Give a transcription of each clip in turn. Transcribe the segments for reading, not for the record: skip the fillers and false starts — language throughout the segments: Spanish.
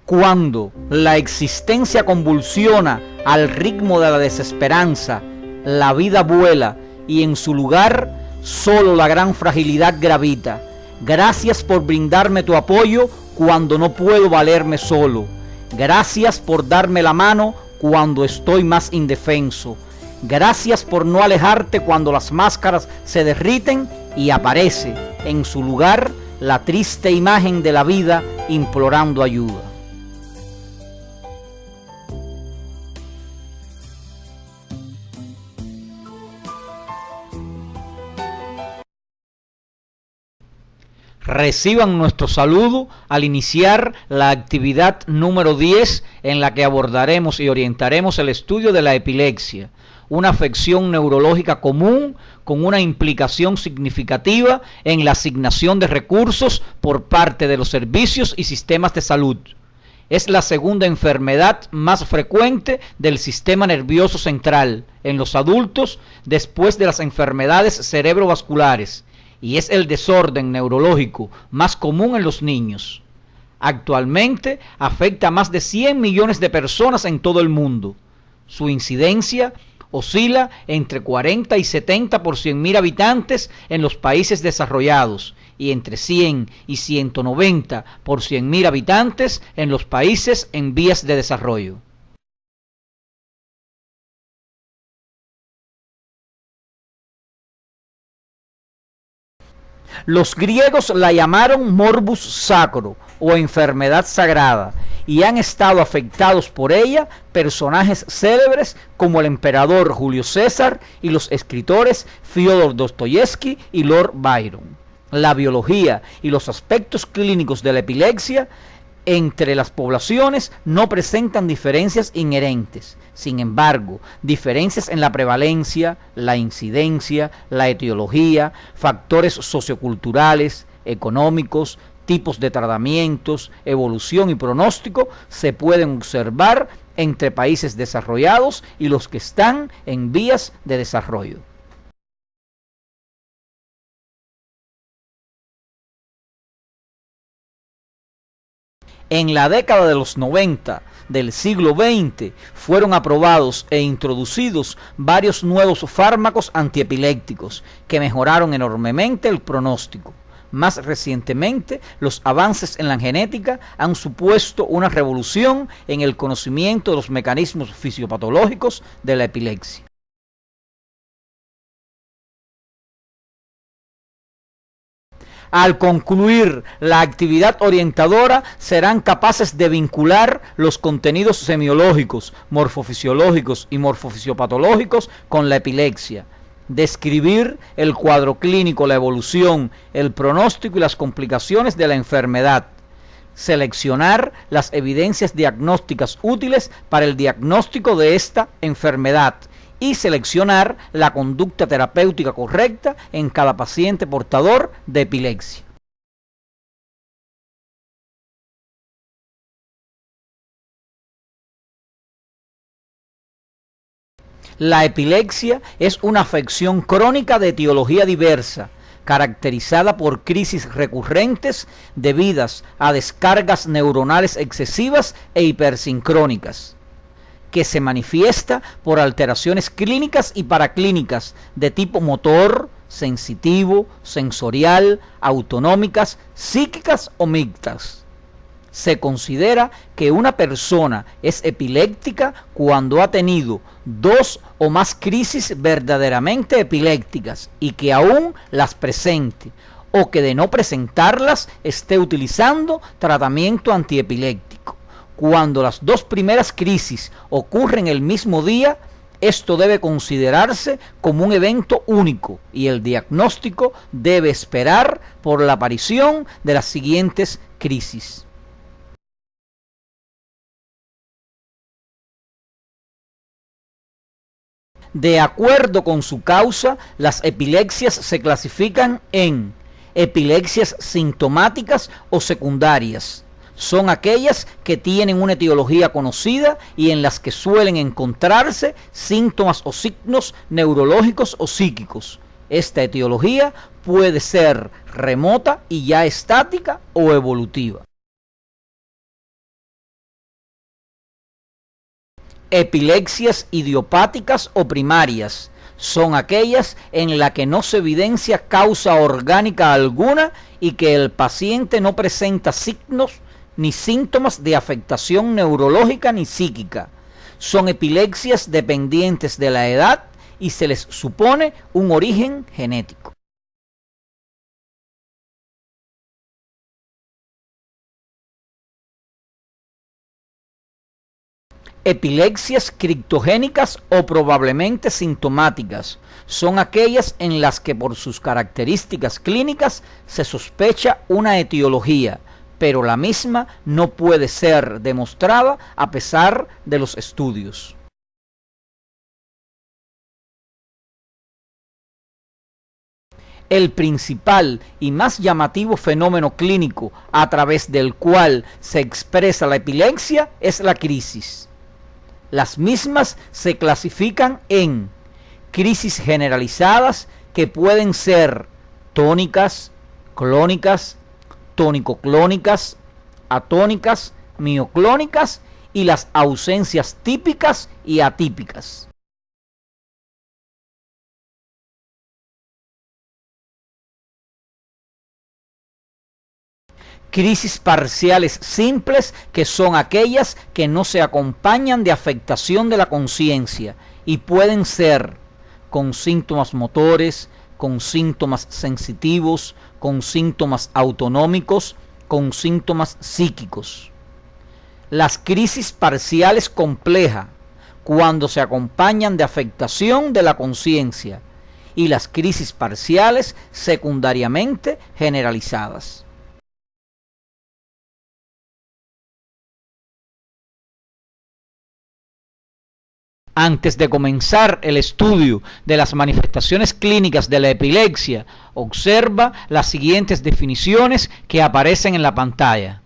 Cuando la existencia convulsiona al ritmo de la desesperanza, la vida vuela y en su lugar solo la gran fragilidad gravita. Gracias por brindarme tu apoyo cuando no puedo valerme solo. Gracias por darme la mano cuando estoy más indefenso. Gracias por no alejarte cuando las máscaras se derriten y aparece en su lugar la triste imagen de la vida implorando ayuda. Reciban nuestro saludo al iniciar la actividad número 10 en la que abordaremos y orientaremos el estudio de la epilepsia, una afección neurológica común con una implicación significativa en la asignación de recursos por parte de los servicios y sistemas de salud. Es la segunda enfermedad más frecuente del sistema nervioso central en los adultos después de las enfermedades cerebrovasculares y es el desorden neurológico más común en los niños. Actualmente afecta a más de 100 millones de personas en todo el mundo. Su incidencia oscila entre 40 y 70 por 100.000 habitantes en los países desarrollados y entre 100 y 190 por 100.000 habitantes en los países en vías de desarrollo. Los griegos la llamaron morbus sacro o enfermedad sagrada y han estado afectados por ella personajes célebres como el emperador Julio César y los escritores Fyodor Dostoyevsky y Lord Byron. La biología y los aspectos clínicos de la epilepsia entre las poblaciones no presentan diferencias inherentes. Sin embargo, diferencias en la prevalencia, la incidencia, la etiología, factores socioculturales, económicos, tipos de tratamientos, evolución y pronóstico se pueden observar entre países desarrollados y los que están en vías de desarrollo. En la década de los 90 del siglo XX fueron aprobados e introducidos varios nuevos fármacos antiepilépticos que mejoraron enormemente el pronóstico. Más recientemente, los avances en la genética han supuesto una revolución en el conocimiento de los mecanismos fisiopatológicos de la epilepsia. Al concluir la actividad orientadora, serán capaces de vincular los contenidos semiológicos, morfofisiológicos y morfofisiopatológicos con la epilepsia, describir el cuadro clínico, la evolución, el pronóstico y las complicaciones de la enfermedad, seleccionar las evidencias diagnósticas útiles para el diagnóstico de esta enfermedad y seleccionar la conducta terapéutica correcta en cada paciente portador de epilepsia. La epilepsia es una afección crónica de etiología diversa, caracterizada por crisis recurrentes debidas a descargas neuronales excesivas e hipersincrónicas, que se manifiesta por alteraciones clínicas y paraclínicas de tipo motor, sensitivo, sensorial, autonómicas, psíquicas o mixtas. Se considera que una persona es epiléptica cuando ha tenido 2 o más crisis verdaderamente epilépticas y que aún las presente, o que de no presentarlas esté utilizando tratamiento antiepiléptico. Cuando las 2 primeras crisis ocurren el mismo día, esto debe considerarse como un evento único y el diagnóstico debe esperar por la aparición de las siguientes crisis. De acuerdo con su causa, las epilepsias se clasifican en epilepsias sintomáticas o secundarias. Son aquellas que tienen una etiología conocida y en las que suelen encontrarse síntomas o signos neurológicos o psíquicos. Esta etiología puede ser remota y ya estática o evolutiva. Epilepsias idiopáticas o primarias son aquellas en las que no se evidencia causa orgánica alguna y que el paciente no presenta signos ni síntomas de afectación neurológica ni psíquica. Son epilepsias dependientes de la edad y se les supone un origen genético. Epilepsias criptogénicas o probablemente sintomáticas son aquellas en las que por sus características clínicas se sospecha una etiología, pero la misma no puede ser demostrada a pesar de los estudios. El principal y más llamativo fenómeno clínico a través del cual se expresa la epilepsia es la crisis. Las mismas se clasifican en crisis generalizadas, que pueden ser tónicas, clónicas, tónico-clónicas, atónicas, mioclónicas, y las ausencias típicas y atípicas. Crisis parciales simples, que son aquellas que no se acompañan de afectación de la conciencia y pueden ser con síntomas motores, con síntomas sensitivos, con síntomas autonómicos, con síntomas psíquicos. Las crisis parciales complejas, cuando se acompañan de afectación de la conciencia, y las crisis parciales secundariamente generalizadas. Antes de comenzar el estudio de las manifestaciones clínicas de la epilepsia, observa las siguientes definiciones que aparecen en la pantalla.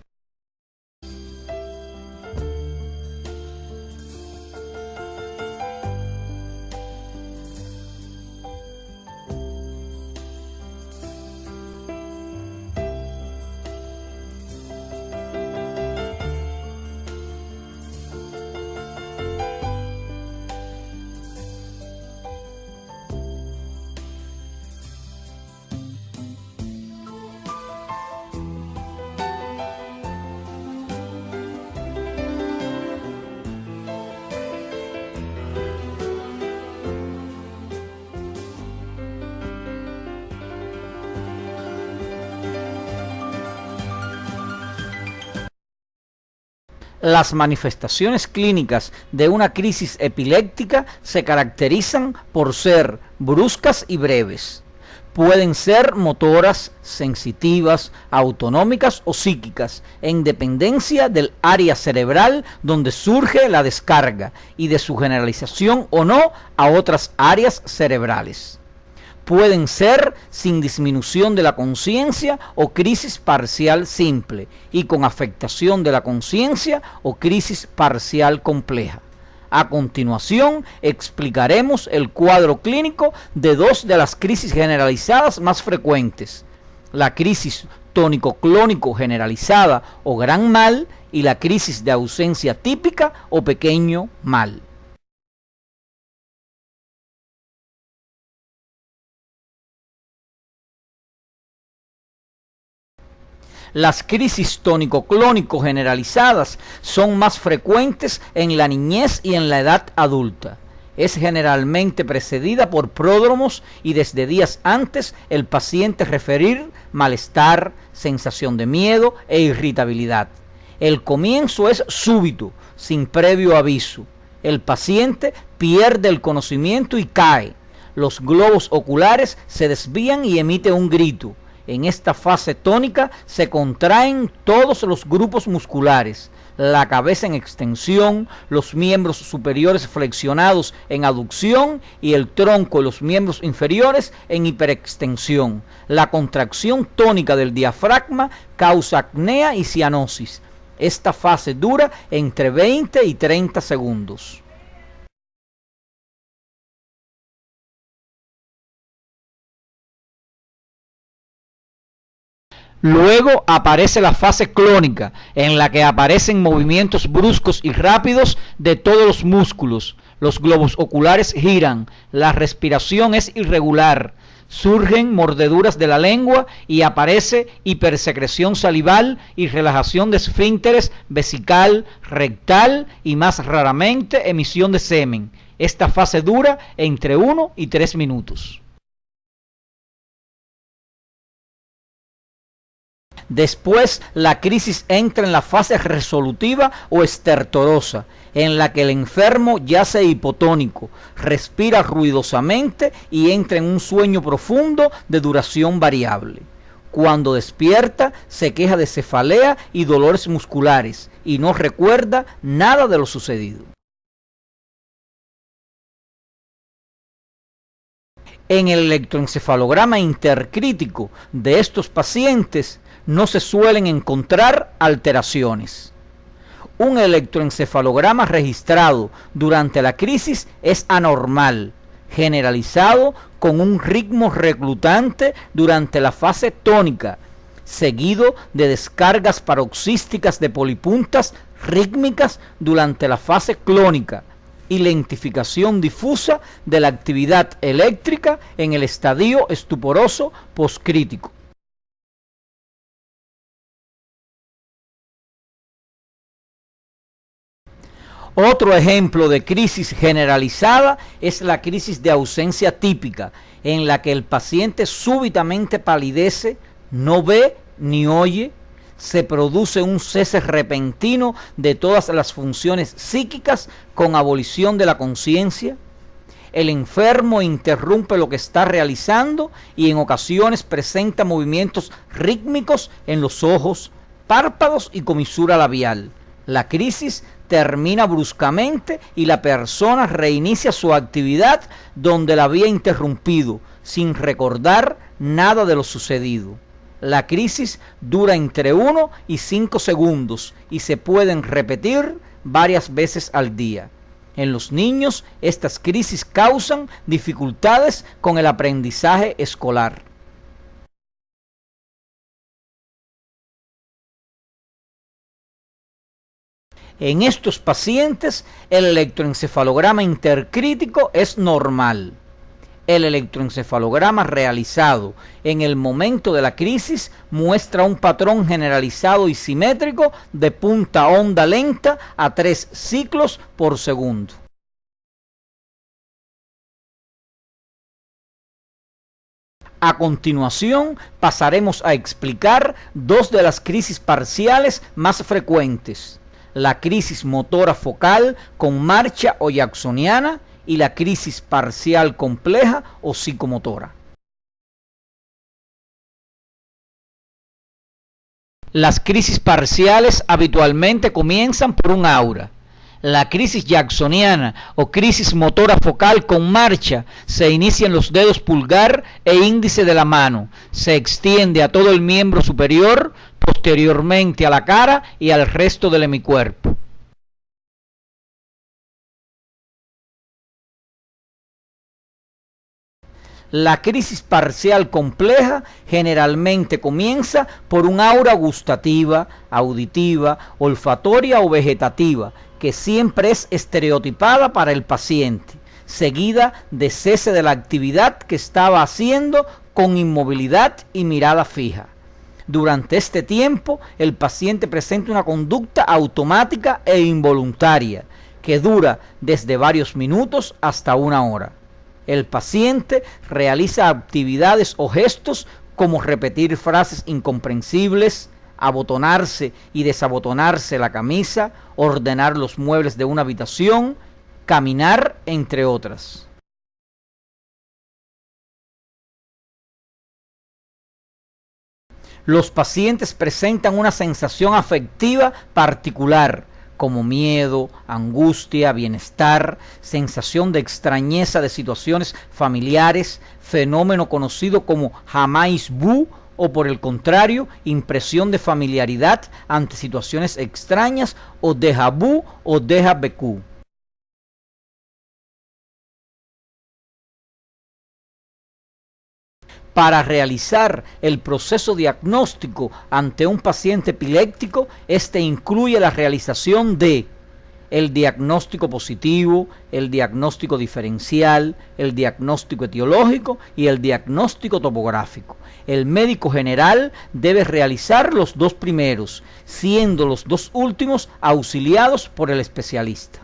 Las manifestaciones clínicas de una crisis epiléptica se caracterizan por ser bruscas y breves. Pueden ser motoras, sensitivas, autonómicas o psíquicas, en dependencia del área cerebral donde surge la descarga y de su generalización o no a otras áreas cerebrales. Pueden ser sin disminución de la conciencia o crisis parcial simple y con afectación de la conciencia o crisis parcial compleja. A continuación explicaremos el cuadro clínico de dos de las crisis generalizadas más frecuentes: la crisis tónico-clónico generalizada o gran mal y la crisis de ausencia típica o pequeño mal. Las crisis tónico-clónico generalizadas son más frecuentes en la niñez y en la edad adulta. Es generalmente precedida por pródromos y desde días antes el paciente referir malestar, sensación de miedo e irritabilidad. El comienzo es súbito, sin previo aviso. El paciente pierde el conocimiento y cae. Los globos oculares se desvían y emite un grito. En esta fase tónica se contraen todos los grupos musculares, la cabeza en extensión, los miembros superiores flexionados en aducción y el tronco y los miembros inferiores en hiperextensión. La contracción tónica del diafragma causa apnea y cianosis. Esta fase dura entre 20 y 30 segundos. Luego aparece la fase clónica, en la que aparecen movimientos bruscos y rápidos de todos los músculos. Los globos oculares giran, la respiración es irregular, surgen mordeduras de la lengua y aparece hipersecreción salival y relajación de esfínteres vesical, rectal y más raramente emisión de semen. Esta fase dura entre 1 y 3 minutos. Después, la crisis entra en la fase resolutiva o estertorosa, en la que el enfermo yace hipotónico, respira ruidosamente y entra en un sueño profundo de duración variable. Cuando despierta, se queja de cefalea y dolores musculares y no recuerda nada de lo sucedido. En el electroencefalograma intercrítico de estos pacientes no se suelen encontrar alteraciones. Un electroencefalograma registrado durante la crisis es anormal, generalizado con un ritmo reclutante durante la fase tónica, seguido de descargas paroxísticas de polipuntas rítmicas durante la fase clónica y lentificación difusa de la actividad eléctrica en el estadio estuporoso poscrítico. Otro ejemplo de crisis generalizada es la crisis de ausencia típica, en la que el paciente súbitamente palidece, no ve ni oye, se produce un cese repentino de todas las funciones psíquicas con abolición de la conciencia. El enfermo interrumpe lo que está realizando y en ocasiones presenta movimientos rítmicos en los ojos, párpados y comisura labial. La crisis termina bruscamente y la persona reinicia su actividad donde la había interrumpido, sin recordar nada de lo sucedido. La crisis dura entre 1 y 5 segundos y se pueden repetir varias veces al día. En los niños, estas crisis causan dificultades con el aprendizaje escolar. En estos pacientes, el electroencefalograma intercrítico es normal. El electroencefalograma realizado en el momento de la crisis muestra un patrón generalizado y simétrico de punta onda lenta a 3 ciclos por segundo. A continuación, pasaremos a explicar dos de las crisis parciales más frecuentes: la crisis motora focal con marcha o jacksoniana y la crisis parcial compleja o psicomotora. Las crisis parciales habitualmente comienzan por un aura. La crisis jacksoniana o crisis motora focal con marcha se inicia en los dedos pulgar e índice de la mano, se extiende a todo el miembro superior, posteriormente a la cara y al resto del hemicuerpo. La crisis parcial compleja generalmente comienza por un aura gustativa, auditiva, olfatoria o vegetativa, que siempre es estereotipada para el paciente, seguida de cese de la actividad que estaba haciendo con inmovilidad y mirada fija. Durante este tiempo, el paciente presenta una conducta automática e involuntaria, que dura desde varios minutos hasta una hora. El paciente realiza actividades o gestos como repetir frases incomprensibles, abotonarse y desabotonarse la camisa, ordenar los muebles de una habitación, caminar, entre otras. Los pacientes presentan una sensación afectiva particular, como miedo, angustia, bienestar, sensación de extrañeza de situaciones familiares, fenómeno conocido como Hamais-Bu, o por el contrario, impresión de familiaridad ante situaciones extrañas, o déjà vu o déjà vécu. Para realizar el proceso diagnóstico ante un paciente epiléptico, este incluye la realización de el diagnóstico positivo, el diagnóstico diferencial, el diagnóstico etiológico y el diagnóstico topográfico. El médico general debe realizar los dos primeros, siendo los dos últimos auxiliados por el especialista.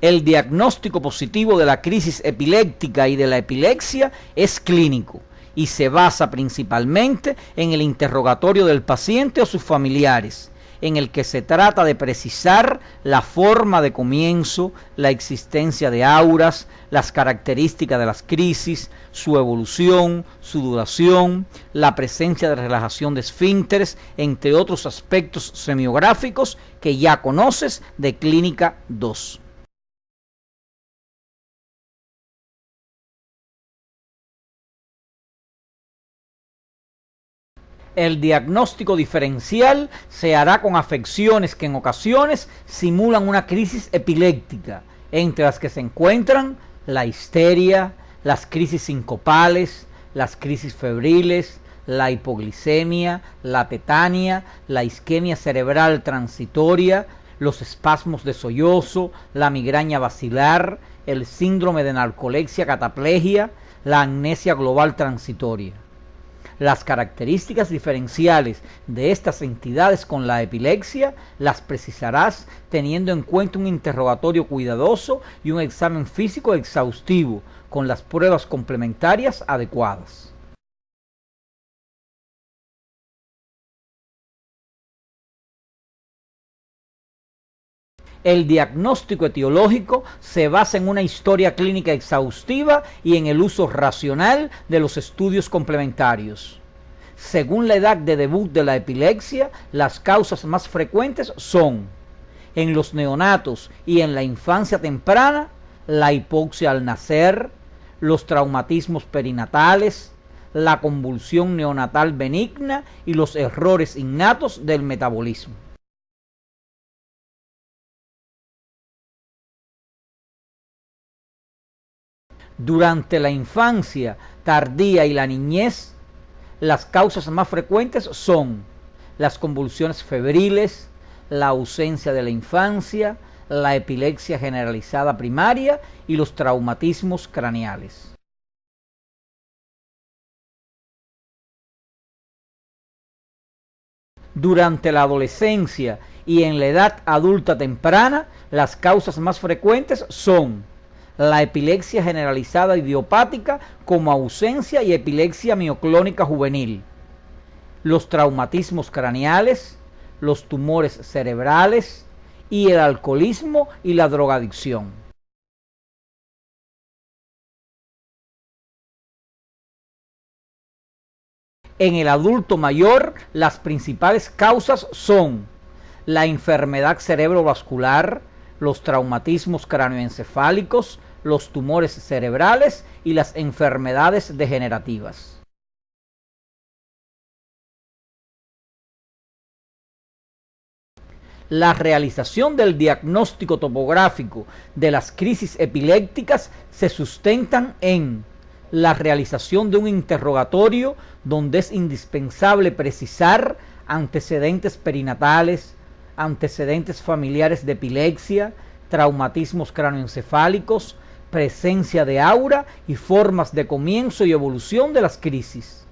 El diagnóstico positivo de la crisis epiléptica y de la epilepsia es clínico y se basa principalmente en el interrogatorio del paciente o sus familiares, en el que se trata de precisar la forma de comienzo, la existencia de auras, las características de las crisis, su evolución, su duración, la presencia de relajación de esfínteres, entre otros aspectos semiográficos que ya conoces de Clínica 2. El diagnóstico diferencial se hará con afecciones que en ocasiones simulan una crisis epiléptica, entre las que se encuentran la histeria, las crisis sincopales, las crisis febriles, la hipoglicemia, la tetania, la isquemia cerebral transitoria, los espasmos de sollozo, la migraña basilar, el síndrome de narcolexia cataplegia, la amnesia global transitoria. Las características diferenciales de estas entidades con la epilepsia las precisarás teniendo en cuenta un interrogatorio cuidadoso y un examen físico exhaustivo con las pruebas complementarias adecuadas. El diagnóstico etiológico se basa en una historia clínica exhaustiva y en el uso racional de los estudios complementarios. Según la edad de debut de la epilepsia, las causas más frecuentes son, en los neonatos y en la infancia temprana, la hipoxia al nacer, los traumatismos perinatales, la convulsión neonatal benigna y los errores innatos del metabolismo. Durante la infancia tardía y la niñez, las causas más frecuentes son las convulsiones febriles, la ausencia de la infancia, la epilepsia generalizada primaria y los traumatismos craneales. Durante la adolescencia y en la edad adulta temprana, las causas más frecuentes son la epilepsia generalizada idiopática como ausencia y epilepsia mioclónica juvenil, los traumatismos craneales, los tumores cerebrales y el alcoholismo y la drogadicción. En el adulto mayor, las principales causas son la enfermedad cerebrovascular, los traumatismos cráneoencefálicos, los tumores cerebrales y las enfermedades degenerativas. La realización del diagnóstico topográfico de las crisis epilépticas se sustentan en la realización de un interrogatorio donde es indispensable precisar antecedentes perinatales, antecedentes familiares de epilepsia, traumatismos cráneoencefálicos, presencia de aura y formas de comienzo y evolución de las crisis.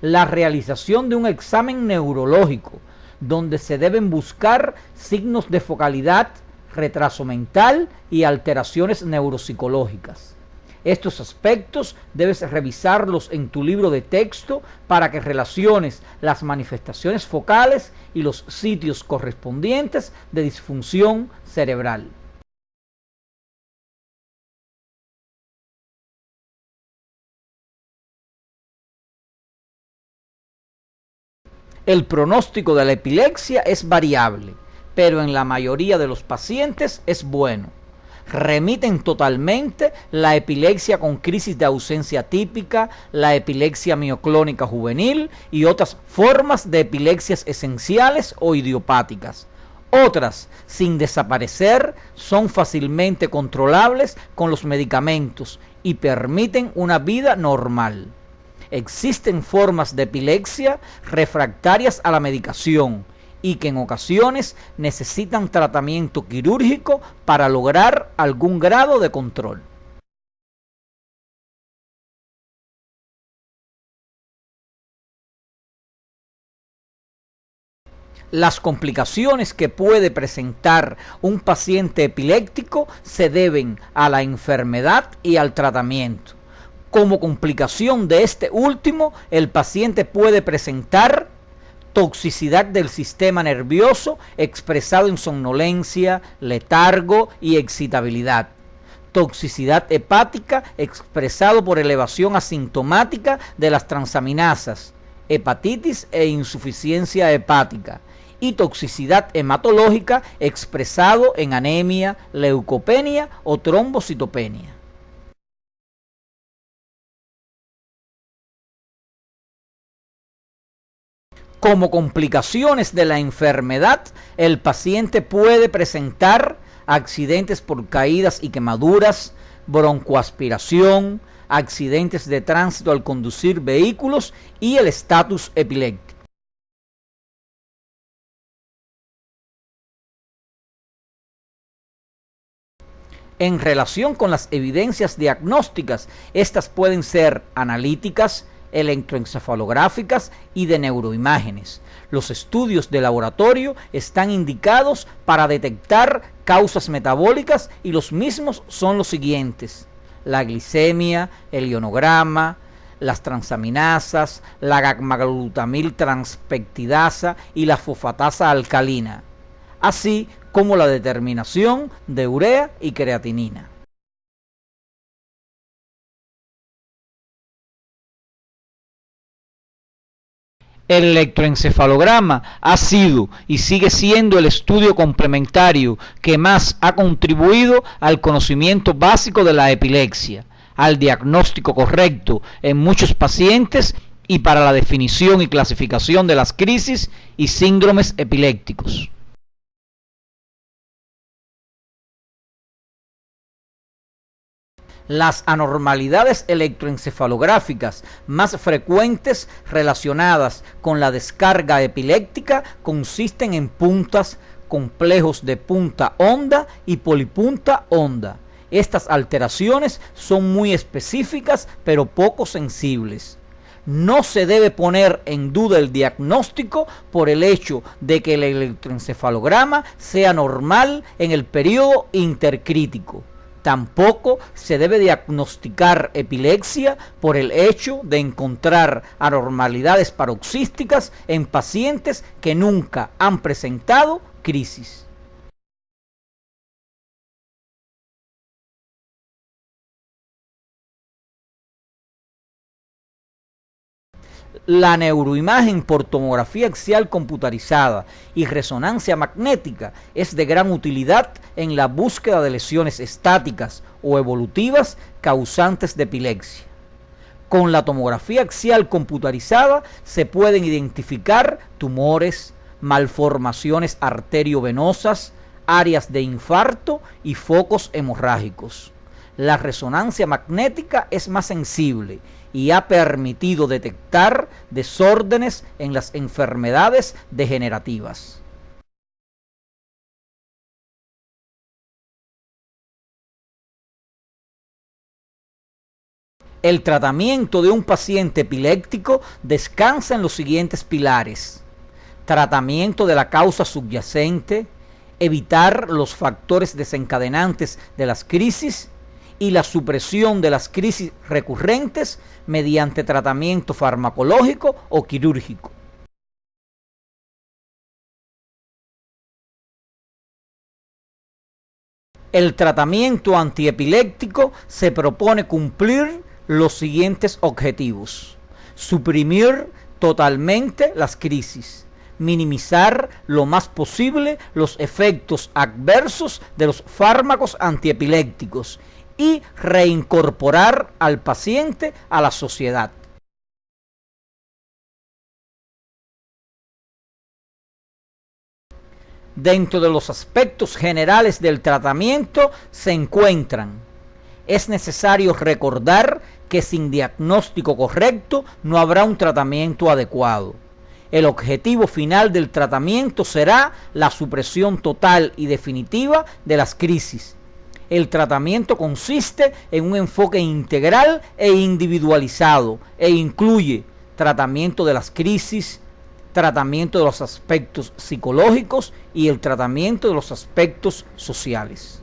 La realización de un examen neurológico, donde se deben buscar signos de focalidad, retraso mental y alteraciones neuropsicológicas. Estos aspectos debes revisarlos en tu libro de texto para que relaciones las manifestaciones focales y los sitios correspondientes de disfunción cerebral. El pronóstico de la epilepsia es variable, pero en la mayoría de los pacientes es bueno. Remiten totalmente la epilepsia con crisis de ausencia típica, la epilepsia mioclónica juvenil y otras formas de epilepsias esenciales o idiopáticas, Otras, sin desaparecer, son fácilmente controlables con los medicamentos y permiten una vida normal. Existen formas de epilepsia refractarias a la medicación y que en ocasiones necesitan tratamiento quirúrgico para lograr algún grado de control. Las complicaciones que puede presentar un paciente epiléptico se deben a la enfermedad y al tratamiento. Como complicación de este último, el paciente puede presentar toxicidad del sistema nervioso expresado en somnolencia, letargo y excitabilidad. Toxicidad hepática expresado por elevación asintomática de las transaminasas, hepatitis e insuficiencia hepática. Y toxicidad hematológica expresado en anemia, leucopenia o trombocitopenia. Como complicaciones de la enfermedad, el paciente puede presentar accidentes por caídas y quemaduras, broncoaspiración, accidentes de tránsito al conducir vehículos y el estatus epiléptico. En relación con las evidencias diagnósticas, estas pueden ser analíticas, electroencefalográficas y de neuroimágenes. Los estudios de laboratorio están indicados para detectar causas metabólicas y los mismos son los siguientes: la glicemia, el ionograma, las transaminasas, la gamma-glutamil transpeptidasa y la fosfatasa alcalina, así como la determinación de urea y creatinina. El electroencefalograma ha sido y sigue siendo el estudio complementario que más ha contribuido al conocimiento básico de la epilepsia, al diagnóstico correcto en muchos pacientes y para la definición y clasificación de las crisis y síndromes epilépticos. Las anormalidades electroencefalográficas más frecuentes relacionadas con la descarga epiléptica consisten en puntas, complejos de punta honda y polipunta honda. Estas alteraciones son muy específicas pero poco sensibles. No se debe poner en duda el diagnóstico por el hecho de que el electroencefalograma sea normal en el periodo intercrítico. Tampoco se debe diagnosticar epilepsia por el hecho de encontrar anormalidades paroxísticas en pacientes que nunca han presentado crisis. La neuroimagen por tomografía axial computarizada y resonancia magnética es de gran utilidad en la búsqueda de lesiones estáticas o evolutivas causantes de epilepsia. Con la tomografía axial computarizada se pueden identificar tumores, malformaciones arteriovenosas, áreas de infarto y focos hemorrágicos. La resonancia magnética es más sensible y ha permitido detectar desórdenes en las enfermedades degenerativas. El tratamiento de un paciente epiléptico descansa en los siguientes pilares: tratamiento de la causa subyacente, evitar los factores desencadenantes de las crisis y la supresión de las crisis recurrentes mediante tratamiento farmacológico o quirúrgico. El tratamiento antiepiléptico se propone cumplir los siguientes objetivos: suprimir totalmente las crisis, minimizar lo más posible los efectos adversos de los fármacos antiepilépticos y reincorporar al paciente a la sociedad. Dentro de los aspectos generales del tratamiento se encuentran: es necesario recordar que sin diagnóstico correcto no habrá un tratamiento adecuado. El objetivo final del tratamiento será la supresión total y definitiva de las crisis. El tratamiento consiste en un enfoque integral e individualizado e incluye tratamiento de las crisis, tratamiento de los aspectos psicológicos y el tratamiento de los aspectos sociales.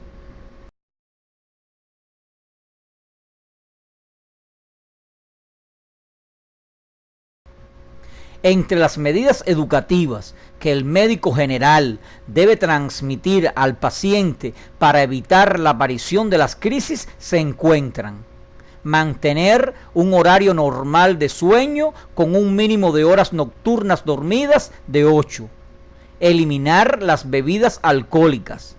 Entre las medidas educativas que el médico general debe transmitir al paciente para evitar la aparición de las crisis se encuentran: mantener un horario normal de sueño con un mínimo de horas nocturnas dormidas de 8, eliminar las bebidas alcohólicas,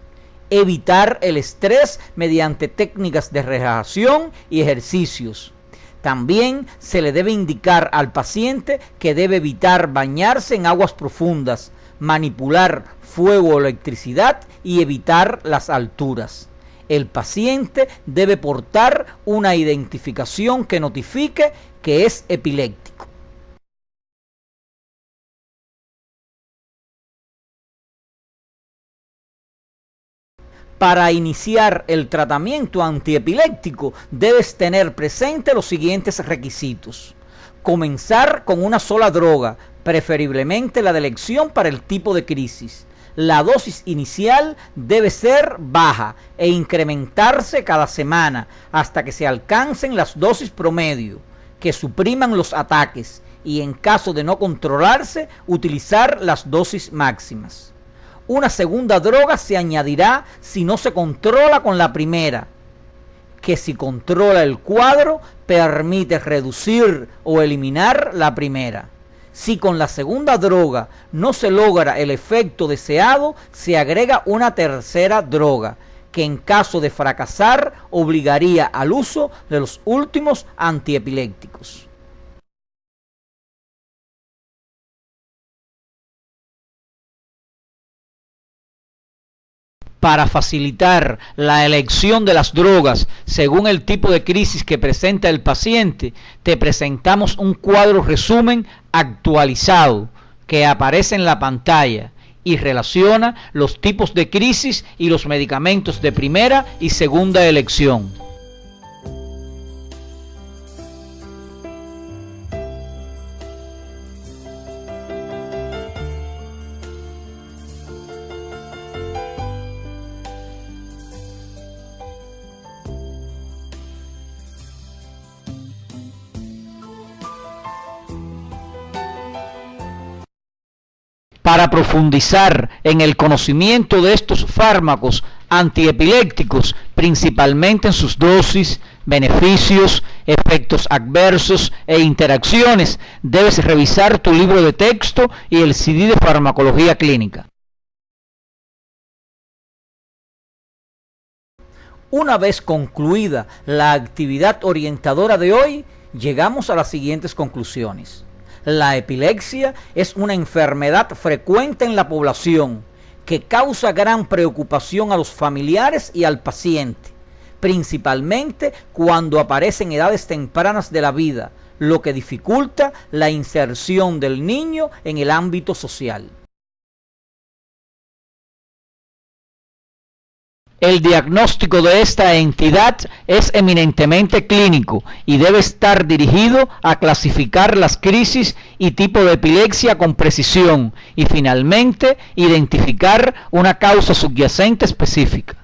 evitar el estrés mediante técnicas de relajación y ejercicios. También se le debe indicar al paciente que debe evitar bañarse en aguas profundas, manipular fuego o electricidad y evitar las alturas. El paciente debe portar una identificación que notifique que es epiléptico. Para iniciar el tratamiento antiepiléptico debes tener presente los siguientes requisitos: comenzar con una sola droga, preferiblemente la de elección para el tipo de crisis. La dosis inicial debe ser baja e incrementarse cada semana hasta que se alcancen las dosis promedio, que supriman los ataques, y en caso de no controlarse, utilizar las dosis máximas. Una segunda droga se añadirá si no se controla con la primera, que si controla el cuadro permite reducir o eliminar la primera. Si con la segunda droga no se logra el efecto deseado, se agrega una tercera droga, que en caso de fracasar obligaría al uso de los últimos antiepilépticos. Para facilitar la elección de las drogas según el tipo de crisis que presenta el paciente, te presentamos un cuadro resumen actualizado que aparece en la pantalla y relaciona los tipos de crisis y los medicamentos de primera y segunda elección. Para profundizar en el conocimiento de estos fármacos antiepilépticos, principalmente en sus dosis, beneficios, efectos adversos e interacciones, debes revisar tu libro de texto y el CD de farmacología clínica. Una vez concluida la actividad orientadora de hoy, llegamos a las siguientes conclusiones. La epilepsia es una enfermedad frecuente en la población que causa gran preocupación a los familiares y al paciente, principalmente cuando aparece en edades tempranas de la vida, lo que dificulta la inserción del niño en el ámbito social. El diagnóstico de esta entidad es eminentemente clínico y debe estar dirigido a clasificar las crisis y tipo de epilepsia con precisión y finalmente identificar una causa subyacente específica.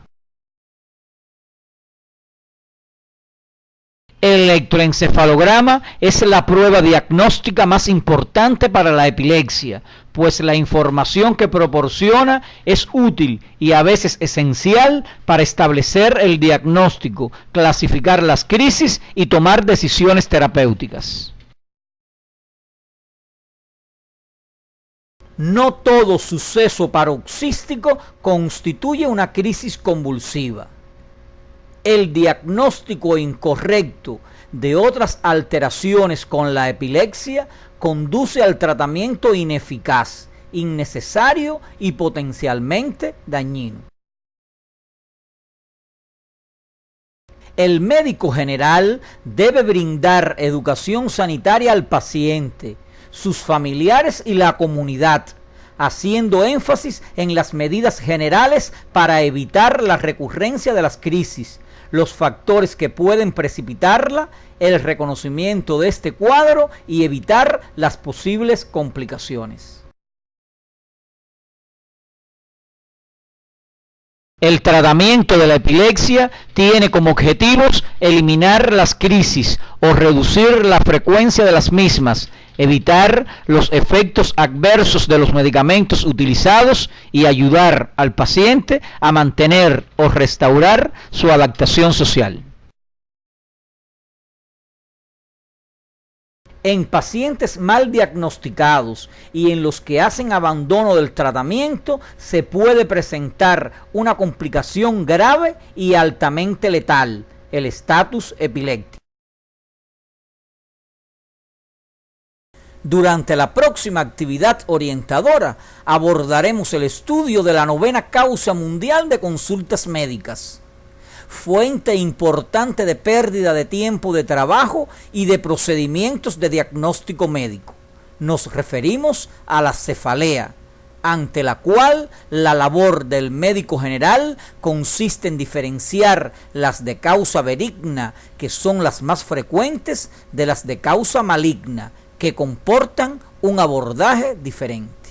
El electroencefalograma es la prueba diagnóstica más importante para la epilepsia, pues la información que proporciona es útil y a veces esencial para establecer el diagnóstico, clasificar las crisis y tomar decisiones terapéuticas. No todo suceso paroxístico constituye una crisis convulsiva. El diagnóstico incorrecto de otras alteraciones con la epilepsia conduce al tratamiento ineficaz innecesario y potencialmente dañino. El médico general debe brindar educación sanitaria al paciente, sus familiares y la comunidad, haciendo énfasis en las medidas generales para evitar la recurrencia de las crisis, los factores que pueden precipitarla, el reconocimiento de este cuadro y evitar las posibles complicaciones. El tratamiento de la epilepsia tiene como objetivos eliminar las crisis o reducir la frecuencia de las mismas, evitar los efectos adversos de los medicamentos utilizados y ayudar al paciente a mantener o restaurar su adaptación social. En pacientes mal diagnosticados y en los que hacen abandono del tratamiento se puede presentar una complicación grave y altamente letal, el estatus epiléptico. Durante la próxima actividad orientadora abordaremos el estudio de la 9ª causa mundial de consultas médicas, fuente importante de pérdida de tiempo de trabajo y de procedimientos de diagnóstico médico. Nos referimos a la cefalea, ante la cual la labor del médico general consiste en diferenciar las de causa benigna, que son las más frecuentes, de las de causa maligna, que comportan un abordaje diferente.